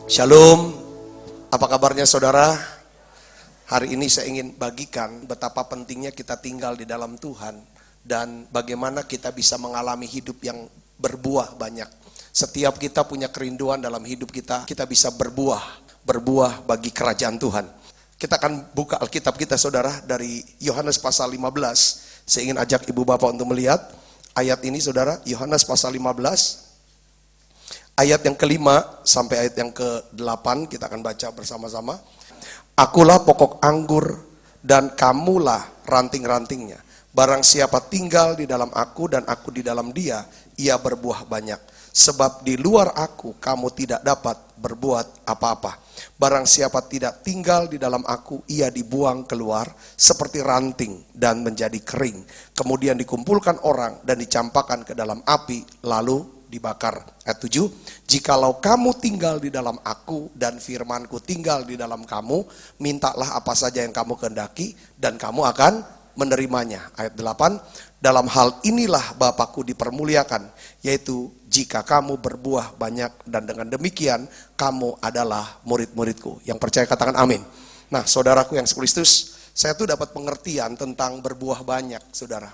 Shalom, apa kabarnya saudara? Hari ini saya ingin bagikan betapa pentingnya kita tinggal di dalam Tuhan dan bagaimana kita bisa mengalami hidup yang berbuah banyak. Setiap kita punya kerinduan dalam hidup kita bisa berbuah bagi kerajaan Tuhan. Kita akan buka Alkitab kita saudara dari Yohanes pasal 15. Saya ingin ajak ibu bapak untuk melihat ayat ini saudara, Yohanes pasal 15. Ayat yang ke-5 sampai ayat yang ke-8 kita akan baca bersama-sama. Akulah pokok anggur dan kamulah ranting-rantingnya. Barang siapa tinggal di dalam aku dan aku di dalam dia, ia berbuah banyak. Sebab di luar aku kamu tidak dapat berbuat apa-apa. Barang siapa tidak tinggal di dalam aku, ia dibuang keluar seperti ranting dan menjadi kering. Kemudian dikumpulkan orang dan dicampakkan ke dalam api, lalu dibakar. Ayat 7, jikalau kamu tinggal di dalam aku dan firmanku tinggal di dalam kamu, mintalah apa saja yang kamu kehendaki dan kamu akan menerimanya. Ayat 8, dalam hal inilah Bapakku dipermuliakan, yaitu jika kamu berbuah banyak dan dengan demikian kamu adalah murid-muridku. Yang percaya katakan amin. Nah saudaraku yang Kristus, saya tuh dapat pengertian tentang berbuah banyak saudara.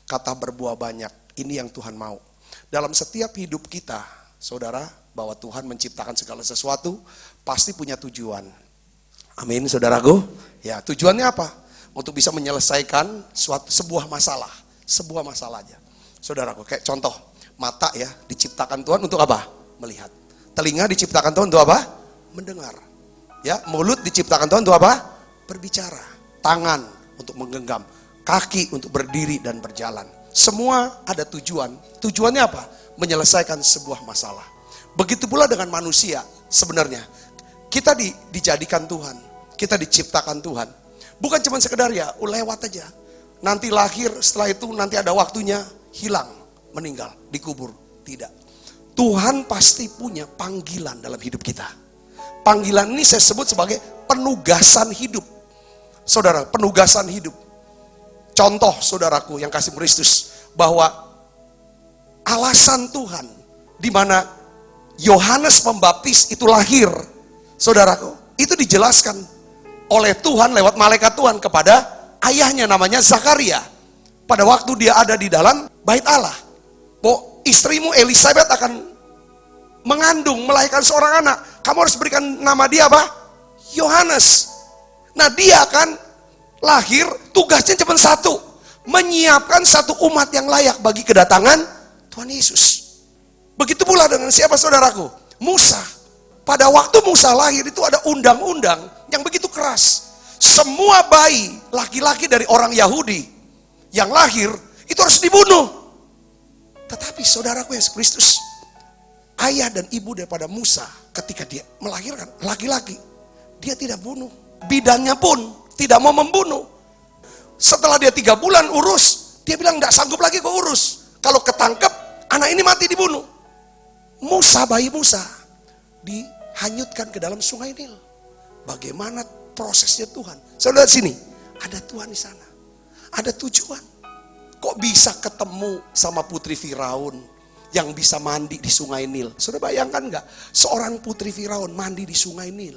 Kata berbuah banyak, ini yang Tuhan mau. Dalam setiap hidup kita, saudara, bahwa Tuhan menciptakan segala sesuatu, pasti punya tujuan. Amin, saudaraku. Ya, tujuannya apa? Untuk bisa menyelesaikan sebuah masalah aja. Saudaraku, kayak contoh, mata ya, diciptakan Tuhan untuk apa? Melihat. Telinga diciptakan Tuhan untuk apa? Mendengar. Ya, mulut diciptakan Tuhan untuk apa? Berbicara. Tangan untuk menggenggam. Kaki untuk berdiri dan berjalan. Semua ada tujuan. Tujuannya apa? Menyelesaikan sebuah masalah. Begitu pula dengan manusia sebenarnya. Kita dijadikan Tuhan. Kita diciptakan Tuhan. Bukan cuma sekedar ya, lewat aja. Nanti lahir, setelah itu nanti ada waktunya hilang, meninggal, dikubur. Tidak. Tuhan pasti punya panggilan dalam hidup kita. Panggilan ini saya sebut sebagai penugasan hidup. Saudara, penugasan hidup. Contoh saudaraku yang kasih Kristus, bahwa alasan Tuhan di mana Yohanes Pembaptis itu lahir, saudaraku, itu dijelaskan oleh Tuhan lewat malaikat Tuhan kepada ayahnya namanya Zakaria. Pada waktu dia ada di dalam bait Allah, bahwa istrimu Elisabeth akan mengandung, melahirkan seorang anak. Kamu harus berikan nama dia apa? Yohanes. Nah dia akan lahir, tugasnya cuma satu, menyiapkan satu umat yang layak bagi kedatangan Tuhan Yesus. Begitu pula dengan siapa saudaraku? Musa. Pada waktu Musa lahir itu ada undang-undang yang begitu keras. Semua bayi laki-laki dari orang Yahudi yang lahir itu harus dibunuh. Tetapi saudaraku yang Kristus, ayah dan ibu daripada Musa ketika dia melahirkan laki-laki, dia tidak bunuh. Bidannya pun tidak mau membunuh. Setelah dia 3 bulan urus, dia bilang enggak sanggup lagi kok urus. Kalau ketangkep, anak ini mati dibunuh. Bayi Musa dihanyutkan ke dalam sungai Nil. Bagaimana prosesnya Tuhan? Saudara sini, ada Tuhan di sana. Ada tujuan. Kok bisa ketemu sama putri Firaun yang bisa mandi di sungai Nil? Saudara bayangkan enggak? Seorang putri Firaun mandi di sungai Nil.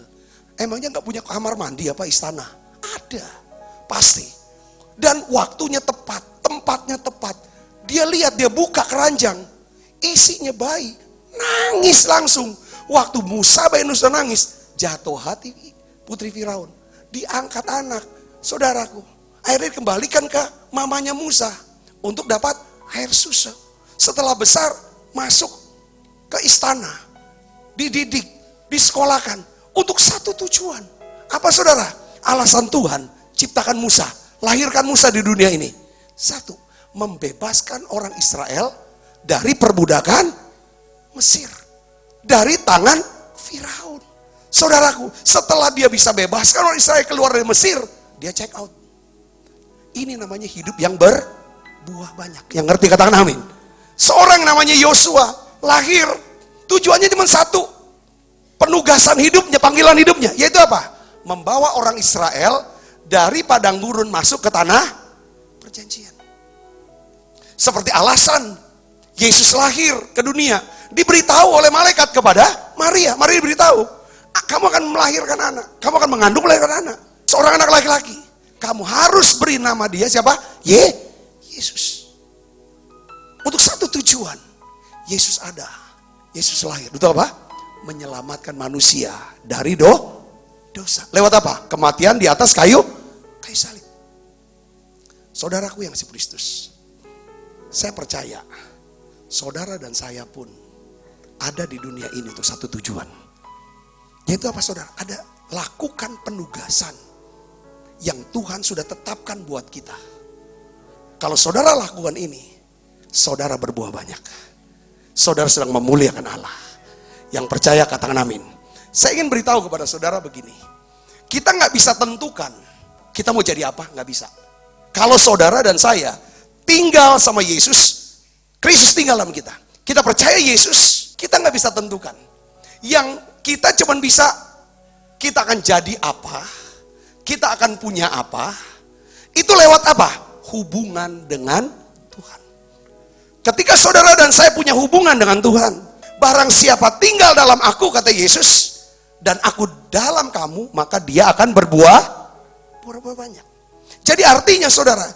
Emangnya enggak punya kamar mandi apa istana? Ada, pasti. Dan waktunya tepat, tempatnya tepat. Dia lihat, dia buka keranjang, isinya bayi, nangis langsung. Waktu Musa bayi Musa nangis, jatuh hati putri Firaun. Diangkat anak, saudaraku. Akhirnya dikembalikan ke mamanya Musa untuk dapat air susu. Setelah besar, masuk ke istana, dididik, disekolahkan untuk satu tujuan. Apa saudara? Alasan Tuhan ciptakan Musa, lahirkan Musa di dunia ini. Satu, membebaskan orang Israel dari perbudakan Mesir, dari tangan Firaun. Saudaraku, setelah dia bisa bebaskan orang Israel keluar dari Mesir, dia check out. Ini namanya hidup yang berbuah banyak. Yang ngerti katakan amin. Seorang namanya Yosua lahir, tujuannya cuma satu, penugasan hidupnya, panggilan hidupnya, yaitu apa? Membawa orang Israel dari padang gurun masuk ke tanah perjanjian. Seperti alasan Yesus lahir ke dunia, diberitahu oleh malaikat kepada Maria. Maria diberitahu, kamu akan melahirkan anak. Kamu akan mengandung melahirkan anak. Seorang anak laki-laki. Kamu harus beri nama dia siapa? Yesus. Untuk satu tujuan. Yesus ada. Yesus lahir. Betul apa? Menyelamatkan manusia dari dosa. Lewat apa? Kematian di atas kayu salib. Saudaraku yang kasih Kristus. Saya percaya. Saudara dan saya pun ada di dunia ini untuk satu tujuan. Yaitu apa saudara? Ada lakukan penugasan yang Tuhan sudah tetapkan buat kita. Kalau saudara lakukan ini, saudara berbuah banyak. Saudara sedang memuliakan Allah. Yang percaya katakan amin. Saya ingin beritahu kepada saudara begini. Kita gak bisa tentukan kita mau jadi apa, gak bisa. Kalau saudara dan saya tinggal sama Yesus, Kristus tinggal dalam kita. Kita percaya Yesus, kita gak bisa tentukan. Yang kita cuma bisa, kita akan jadi apa, kita akan punya apa, itu lewat apa? Hubungan dengan Tuhan. Ketika saudara dan saya punya hubungan dengan Tuhan, barang siapa tinggal dalam aku, kata Yesus, dan aku dalam kamu, maka dia akan berbuah banyak. Jadi artinya saudara,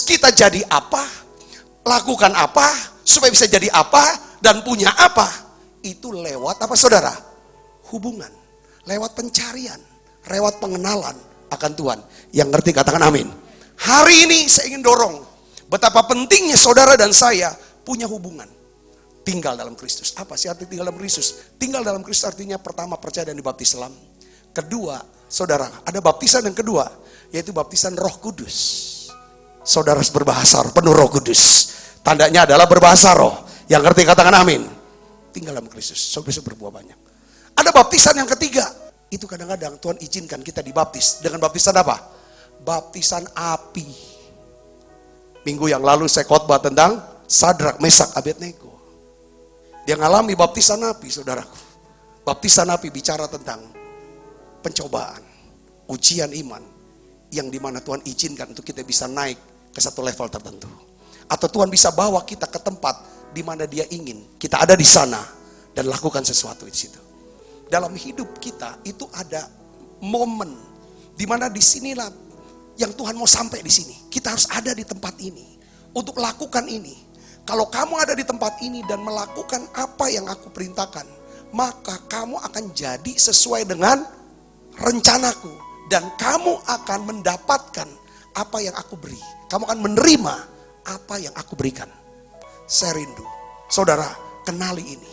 kita jadi apa, lakukan apa, supaya bisa jadi apa, dan punya apa, itu lewat apa saudara? Hubungan, lewat pencarian, lewat pengenalan akan Tuhan. Yang ngerti katakan amin. Hari ini saya ingin dorong betapa pentingnya saudara dan saya punya hubungan. Tinggal dalam Kristus. Apa sih arti tinggal dalam Kristus? Tinggal dalam Kristus artinya pertama percaya dan dibaptis Islam. Kedua, saudara, ada baptisan yang kedua, yaitu baptisan Roh Kudus. Saudara berbahasa roh, penuh Roh Kudus. Tandanya adalah berbahasa roh. Yang ngerti katakan amin. Tinggal dalam Kristus, saudara bisa berbuah banyak. Ada baptisan yang ketiga. Itu kadang-kadang Tuhan izinkan kita dibaptis. Dengan baptisan apa? Baptisan api. Minggu yang lalu saya khotbah tentang Sadrak, Mesak, Abednego. Dia ngalami baptisan api, saudaraku. Baptisan api bicara tentang pencobaan, ujian iman, yang dimana Tuhan izinkan untuk kita bisa naik ke satu level tertentu. Atau Tuhan bisa bawa kita ke tempat di mana Dia ingin kita ada di sana dan lakukan sesuatu di situ. Dalam hidup kita itu ada momen di mana disinilah yang Tuhan mau sampai di sini. Kita harus ada di tempat ini untuk lakukan ini. Kalau kamu ada di tempat ini dan melakukan apa yang aku perintahkan, maka kamu akan jadi sesuai dengan rencanaku dan kamu akan mendapatkan apa yang aku beri. Kamu akan menerima apa yang aku berikan. Saya rindu. Saudara, kenali ini.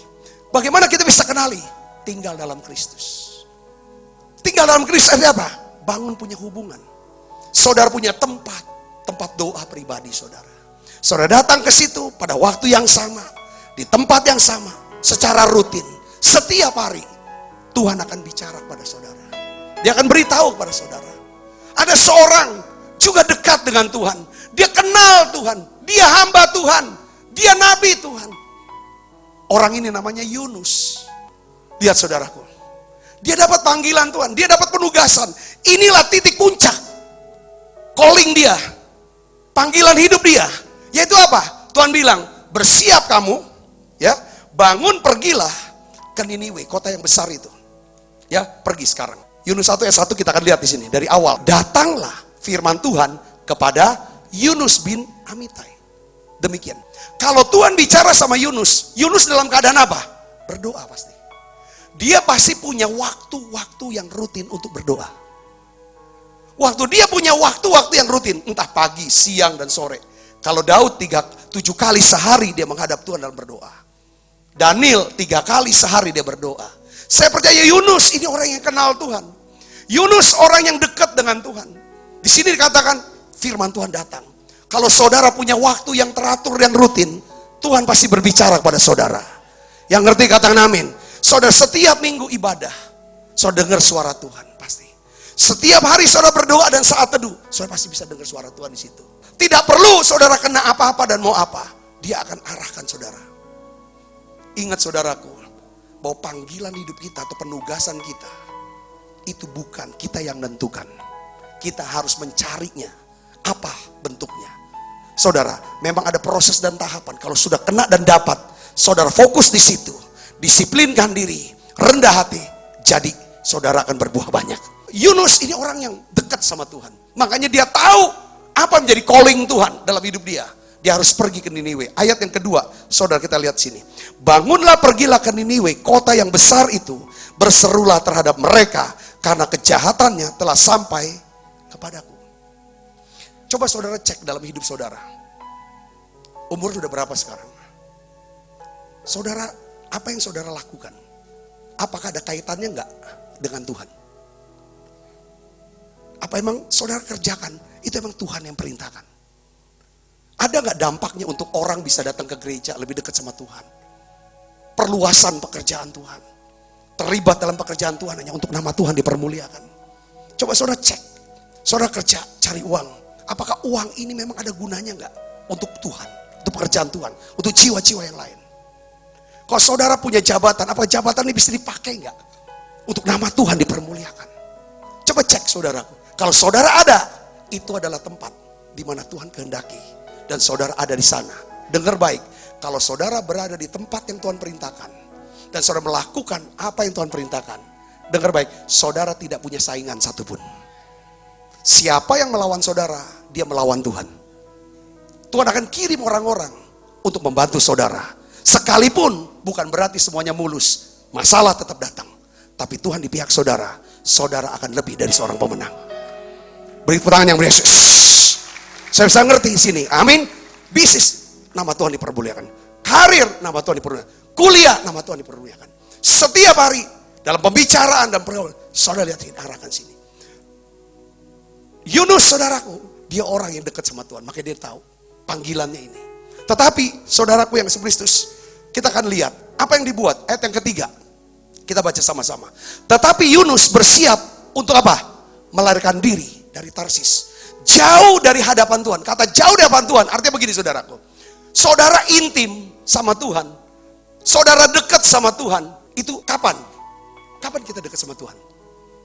Bagaimana kita bisa kenali? Tinggal dalam Kristus. Tinggal dalam Kristus artinya apa? Bangun punya hubungan. Saudara punya tempat doa pribadi saudara. Saudara datang ke situ pada waktu yang sama, di tempat yang sama, secara rutin, setiap hari. Tuhan akan bicara kepada saudara. Dia akan beritahu kepada saudara. Ada seorang juga dekat dengan Tuhan. Dia kenal Tuhan. Dia hamba Tuhan. Dia nabi Tuhan. Orang ini namanya Yunus. Lihat saudaraku. Dia dapat panggilan Tuhan. Dia dapat penugasan. Inilah titik puncak. Calling dia. Panggilan hidup dia. Yaitu apa? Tuhan bilang, bersiap kamu. Ya, bangun pergilah ke Niniwe, kota yang besar itu. Ya, pergi sekarang. Yunus 1 ayat 1 kita akan lihat di sini. Dari awal. Datanglah firman Tuhan kepada Yunus bin Amitai. Demikian. Kalau Tuhan bicara sama Yunus, Yunus dalam keadaan apa? Berdoa pasti. Dia pasti punya waktu-waktu yang rutin untuk berdoa. Waktu dia punya waktu-waktu yang rutin, entah pagi, siang, dan sore. Kalau Daud 7 kali sehari dia menghadap Tuhan dalam berdoa. Daniel 3 kali sehari dia berdoa. Saya percaya Yunus ini orang yang kenal Tuhan. Yunus orang yang dekat dengan Tuhan. Di sini dikatakan firman Tuhan datang. Kalau saudara punya waktu yang teratur, yang rutin, Tuhan pasti berbicara kepada saudara. Yang ngerti katakan amin. Saudara setiap minggu ibadah, saudara dengar suara Tuhan pasti. Setiap hari saudara berdoa dan saat teduh, saudara pasti bisa dengar suara Tuhan di situ. Tidak perlu saudara kena apa-apa dan mau apa, Dia akan arahkan saudara. Ingat saudaraku, bahwa panggilan hidup kita atau penugasan kita itu bukan kita yang menentukan. Kita harus mencarinya. Apa bentuknya? Saudara, memang ada proses dan tahapan. Kalau sudah kena dan dapat, saudara fokus di situ. Disiplinkan diri, rendah hati, jadi saudara akan berbuah banyak. Yunus ini orang yang dekat sama Tuhan. Makanya dia tahu apa menjadi calling Tuhan dalam hidup dia. Dia harus pergi ke Niniwe. Ayat yang kedua, saudara kita lihat sini. Bangunlah, pergilah ke Niniwe, kota yang besar itu. Berserulah terhadap mereka, karena kejahatannya telah sampai kepadaku. Coba saudara cek dalam hidup saudara. Umur sudah berapa sekarang? Saudara, apa yang saudara lakukan? Apakah ada kaitannya enggak dengan Tuhan? Apa emang saudara kerjakan, itu emang Tuhan yang perintahkan? Ada nggak dampaknya untuk orang bisa datang ke gereja lebih dekat sama Tuhan? Perluasan pekerjaan Tuhan. Terlibat dalam pekerjaan Tuhan hanya untuk nama Tuhan dipermuliakan. Coba saudara cek. Saudara kerja, cari uang. Apakah uang ini memang ada gunanya nggak untuk Tuhan? Untuk pekerjaan Tuhan? Untuk jiwa-jiwa yang lain? Kalau saudara punya jabatan, apa jabatan ini bisa dipakai nggak? Untuk nama Tuhan dipermuliakan. Coba cek saudaraku. Kalau saudara ada, itu adalah tempat di mana Tuhan kehendaki. Dan saudara ada di sana. Dengar baik, kalau saudara berada di tempat yang Tuhan perintahkan, dan saudara melakukan apa yang Tuhan perintahkan, dengar baik, saudara tidak punya saingan satupun. Siapa yang melawan saudara, dia melawan Tuhan. Tuhan akan kirim orang-orang untuk membantu saudara. Sekalipun bukan berarti semuanya mulus, masalah tetap datang. Tapi Tuhan di pihak saudara, saudara akan lebih dari seorang pemenang. Beri tepuk tangan yang meriah. Saya bisa ngerti di sini. Amin. Bisnis, nama Tuhan dipermuliakan. Karir, nama Tuhan dipermuliakan. Kuliah, nama Tuhan dipermuliakan. Setiap hari dalam pembicaraan dan pergaulan, saudara lihat ini, arahkan sini. Yunus saudaraku, dia orang yang dekat sama Tuhan, makanya dia tahu panggilannya ini. Tetapi saudaraku yang Kristus, kita akan lihat apa yang dibuat. Ayat yang ketiga, kita baca sama-sama. Tetapi Yunus bersiap untuk apa? Melarikan diri dari Tarsis. Jauh dari hadapan Tuhan. Kata jauh dari hadapan Tuhan, artinya begini saudaraku. Saudara intim sama Tuhan. Saudara dekat sama Tuhan. Itu kapan? Kapan kita dekat sama Tuhan?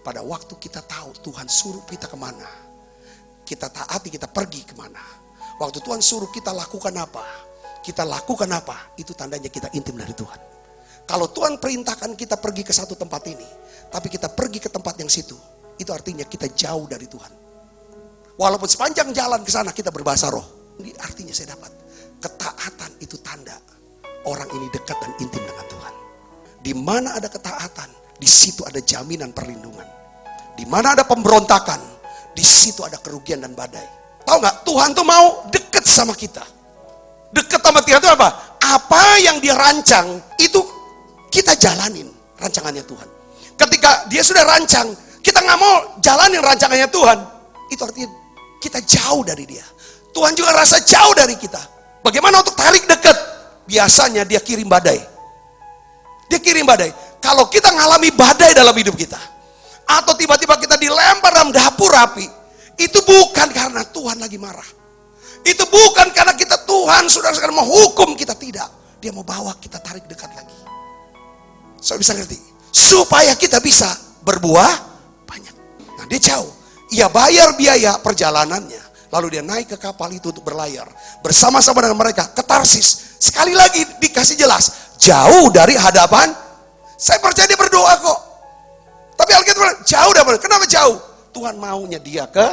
Pada waktu kita tahu Tuhan suruh kita kemana. Kita taati, kita pergi kemana. Waktu Tuhan suruh kita lakukan apa. Kita lakukan apa. Itu tandanya kita intim dari Tuhan. Kalau Tuhan perintahkan kita pergi ke satu tempat ini. Tapi kita pergi ke tempat yang situ. Itu artinya kita jauh dari Tuhan. Walaupun sepanjang jalan ke sana kita berbahasa roh. Ini artinya saya dapat. Ketaatan itu tanda orang ini dekat dan intim dengan Tuhan. Di mana ada ketaatan, di situ ada jaminan perlindungan. Di mana ada pemberontakan, di situ ada kerugian dan badai. Tahu nggak? Tuhan tuh mau dekat sama kita. Dekat sama Tuhan itu apa? Apa yang dia rancang itu kita jalanin rancangannya Tuhan. Ketika dia sudah rancang, kita nggak mau jalanin rancangannya Tuhan. Itu artinya kita jauh dari dia. Tuhan juga rasa jauh dari kita. Bagaimana untuk tarik dekat? Biasanya dia kirim badai. Dia kirim badai. Kalau kita ngalami badai dalam hidup kita, atau tiba-tiba kita dilempar dalam dapur api, itu bukan karena Tuhan lagi marah. Itu bukan karena kita Tuhan sudah sekarang mau hukum kita, tidak. Dia mau bawa kita tarik dekat lagi. Saya bisa ngerti. Supaya kita bisa berbuah banyak. Nah dia jauh. Ia bayar biaya perjalanannya. Lalu dia naik ke kapal itu untuk berlayar. Bersama-sama dengan mereka ke Tarsis. Sekali lagi dikasih jelas. Jauh dari hadapan. Saya percaya dia berdoa kok. Tapi Alkitab bilang jauh dari. Kenapa jauh? Tuhan maunya dia ke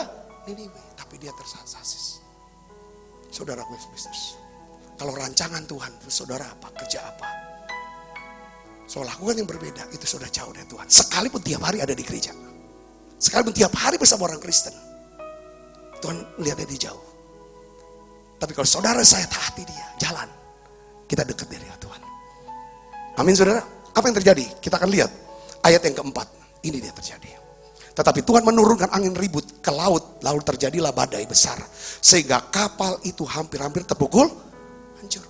Niniwe. Tapi dia tersasar. Saudaraku Kristus. Kalau rancangan Tuhan, saudara apa? Kerja apa? So lakukan yang berbeda. Itu sudah jauh dari Tuhan. Sekalipun tiap hari ada di gereja. Sekalipun tiap hari bersama orang Kristen. Tuhan melihatnya di jauh. Tapi kalau saudara saya taati dia, jalan. Kita dekat dari Tuhan. Amin saudara. Apa yang terjadi? Kita akan lihat. Ayat yang keempat. Ini dia terjadi. Tetapi Tuhan menurunkan angin ribut ke laut. Lalu terjadilah badai besar. Sehingga kapal itu hampir-hampir terpukul hancur.